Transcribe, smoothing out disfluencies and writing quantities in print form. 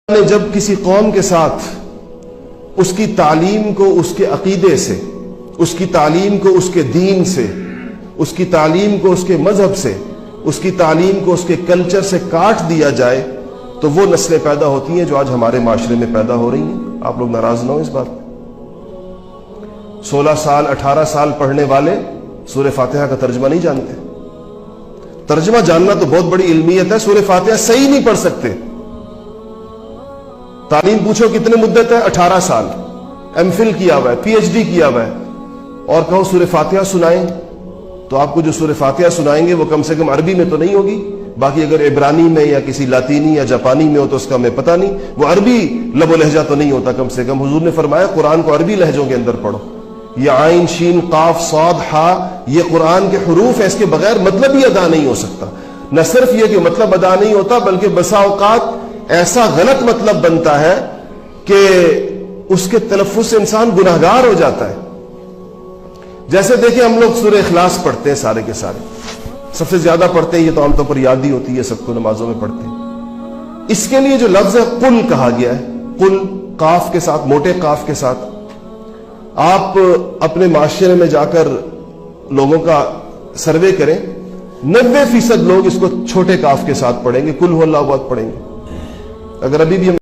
نے جب کسی قوم کے ساتھ اس کی تعلیم کو اس کے عقیدے سے، اس کی تعلیم کو اس کے دین سے، اس کی تعلیم کو اس کے مذہب سے، اس کی تعلیم کو اس کے کلچر سے کاٹ دیا جائے تو وہ نسلیں پیدا ہوتی ہیں جو آج ہمارے معاشرے میں پیدا ہو رہی ہیں۔ آپ لوگ ناراض نہ ہو اس بات پہ۔ 16 سال 18 سال پڑھنے والے سورہ فاتحہ کا ترجمہ نہیں جانتے۔ ترجمہ جاننا تو بہت بڑی علمیت ہے، سورہ فاتحہ صحیح نہیں پڑھ سکتے۔ تعلیم پوچھو کتنے مدت ہے؟ 18 سال، ایم فل کیا ہوا ہے، پی ایچ ڈی کیا ہوا ہے، اور کہو سورہ فاتحہ سنائیں تو آپ کو جو سورہ فاتحہ سنائیں گے وہ کم سے کم عربی میں تو نہیں ہوگی، باقی اگر عبرانی میں یا کسی لاطینی یا جاپانی میں ہو تو اس کا ہمیں پتہ نہیں، وہ عربی لب و لہجہ تو نہیں ہوتا کم سے کم۔ حضور نے فرمایا قرآن کو عربی لہجوں کے اندر پڑھو۔ یہ عین شین قاف صاد ہا یہ قرآن کے حروف ہیں، اس کے بغیر مطلب ہی ادا نہیں ہو سکتا۔ نہ صرف یہ کہ مطلب ادا نہیں ہوتا بلکہ بسا اوقات ایسا غلط مطلب بنتا ہے کہ اس کے تلفظ سے انسان گناہگار ہو جاتا ہے۔ جیسے دیکھیں ہم لوگ سورہ اخلاص پڑھتے ہیں، سارے کے سارے سب سے زیادہ پڑھتے ہیں، یہ تو عام طور پر یاد ہی ہوتی ہے سب کو، نمازوں میں پڑھتے ہیں۔ اس کے لیے جو لفظ ہے قل کہا گیا ہے، قل قاف کے ساتھ، موٹے قاف کے ساتھ۔ آپ اپنے معاشرے میں جا کر لوگوں کا سروے کریں، 90% لوگ اس کو چھوٹے قاف کے ساتھ پڑھیں گے، قل ہو اللہ احد پڑھیں گے۔ اگر ابھی بھی ہم